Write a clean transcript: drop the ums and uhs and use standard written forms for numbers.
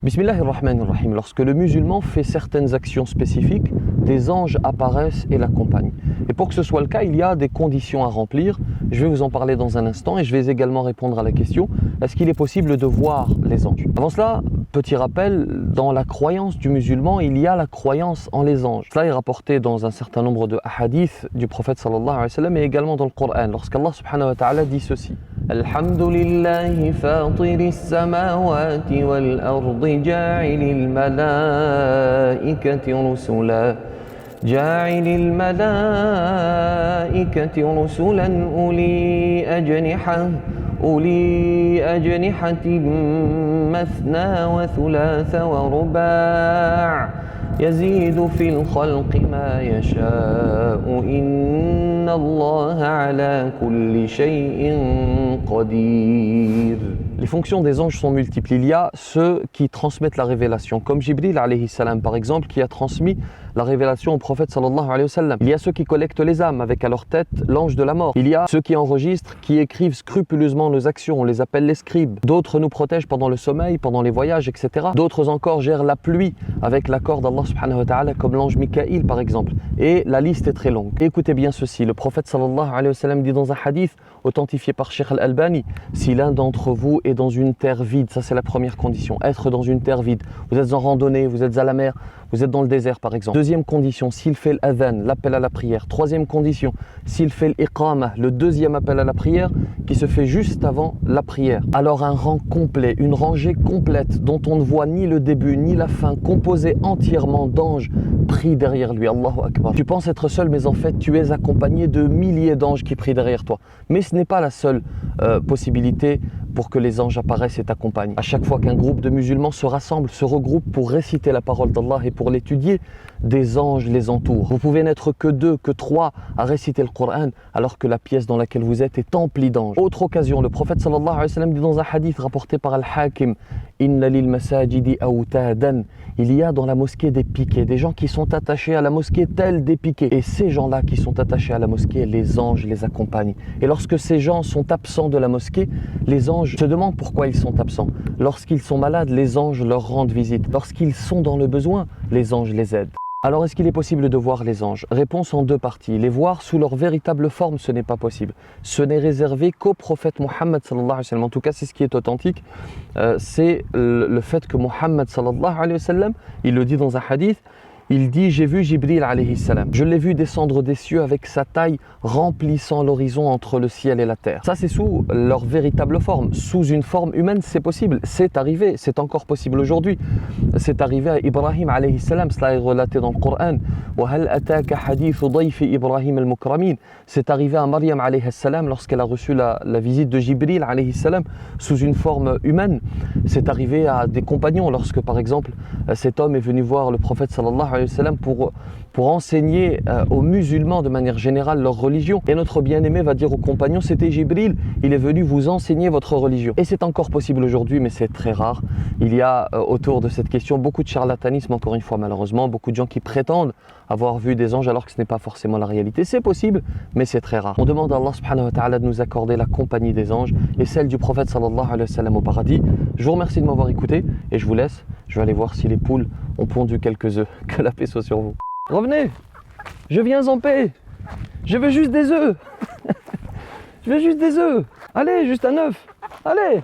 Bismillahirrahmanirrahim. Lorsque le musulman fait certaines actions spécifiques, des anges apparaissent et l'accompagnent. Et pour que ce soit le cas, il y a des conditions à remplir. Je vais vous en parler dans un instant et je vais également répondre à la question: est-ce qu'il est possible de voir les anges? Avant cela, petit rappel, dans la croyance du musulman, il y a la croyance en les anges. Cela est rapporté dans un certain nombre de hadiths du prophète sallallahu alayhi wa sallam et également dans le Coran, lorsqu'Allah subhanahu wa ta'ala dit ceci: Alhamdulillahi fatiris samawati wal ardi ja'ilil malaikati rusula ja'ilil malaikati rusulan uli ajnihatin mathna wa thulatha wa ruba' يزيد في الخلق ما يشاء إن الله على كل شيء قدير. Les fonctions des anges sont multiples. Il y a ceux qui transmettent la révélation, comme Jibril alayhi salam par exemple, qui a transmis la révélation au prophète sallallahu alayhi wa sallam. Il y a ceux qui collectent les âmes avec à leur tête l'ange de la mort. Il y a ceux qui enregistrent, qui écrivent scrupuleusement nos actions, on les appelle les scribes. D'autres nous protègent pendant le sommeil, pendant les voyages, etc. D'autres encore gèrent la pluie avec l'accord d'Allah subhanahu wa ta'ala, comme l'ange Mikaïl par exemple. Et la liste est très longue. Écoutez bien ceci, le prophète sallallahu alayhi wa sallam dit dans un hadith authentifié par Cheikh Al-Albani: si l'un d'entre vous est dans une terre vide, ça c'est la première condition, être dans une terre vide. Vous êtes en randonnée, vous êtes à la mer, vous êtes dans le désert par exemple. Deuxième condition, s'il fait l'adhan, l'appel à la prière. Troisième condition, s'il fait l'iqama, le deuxième appel à la prière qui se fait juste avant la prière. Alors un rang complet, une rangée complète dont on ne voit ni le début ni la fin, composée entièrement d'anges prient derrière lui. Allahu Akbar. Tu penses être seul, mais en fait tu es accompagné de milliers d'anges qui prient derrière toi. Mais ce n'est pas la seule possibilité pour que les anges apparaissent et t'accompagnent. À chaque fois qu'un groupe de musulmans se rassemble, se regroupe pour réciter la parole d'Allah et pour l'étudier, des anges les entourent. Vous pouvez n'être que deux, que trois à réciter le Coran, alors que la pièce dans laquelle vous êtes est emplie d'anges. Autre occasion, le prophète sallallahu alayhi wa sallam dit dans un hadith rapporté par Al-Hakim: Inna lil masajidi awtadan. Il y a dans la mosquée des piquets, des gens qui sont attachés à la mosquée tels des piquets. Et ces gens-là qui sont attachés à la mosquée, les anges les accompagnent. Et lorsque ces gens sont absents de la mosquée, les anges se demandent pourquoi ils sont absents. Lorsqu'ils sont malades, les anges leur rendent visite. Lorsqu'ils sont dans le besoin, les anges les aident. Alors, est-ce qu'il est possible de voir les anges? Réponse en deux parties. Les voir sous leur véritable forme, ce n'est pas possible. Ce n'est réservé qu'au prophète Mohammed sallallahu alayhi wa sallam. En tout cas, c'est ce qui est authentique. C'est le fait que Mohammed sallallahu alayhi wa sallam, il le dit dans un hadith, il dit: j'ai vu Jibril alayhi salam. Je l'ai vu descendre des cieux avec sa taille remplissant l'horizon entre le ciel et la terre. Ça, c'est sous leur véritable forme. Sous une forme humaine, c'est possible. C'est arrivé. C'est encore possible aujourd'hui. C'est arrivé à Ibrahim alayhi salam. Cela est relaté dans le Coran. وَهَلْ أَتَاكَ حَدِيثُ ضَيْفِ إِبْرَاهِيمَ الْمُكْرَمِينَ. C'est arrivé à Maryam alayhi salam lorsqu'elle a reçu la visite de Jibril alayhi salam sous une forme humaine. C'est arrivé à des compagnons lorsque, par exemple, cet homme est venu voir le prophète sallallahu alayhi wa sallam pour enseigner aux musulmans de manière générale leur religion. Et notre bien-aimé va dire aux compagnons: c'était Jibril, il est venu vous enseigner votre religion. Et c'est encore possible aujourd'hui, mais c'est très rare. Il y a autour de cette question beaucoup de charlatanisme, encore une fois malheureusement, beaucoup de gens qui prétendent avoir vu des anges alors que ce n'est pas forcément la réalité. C'est possible, mais c'est très rare. On demande à Allah subhanahu wa ta'ala de nous accorder la compagnie des anges et celle du prophète sallallahu alayhi wa sallam au paradis. Je vous remercie de m'avoir écouté et je vous laisse. Je vais aller voir si les poules ont pondu quelques œufs. Que la paix soit sur vous. Revenez, je viens en paix. Je veux juste des œufs. Je veux juste des œufs. Allez, juste un œuf. Allez.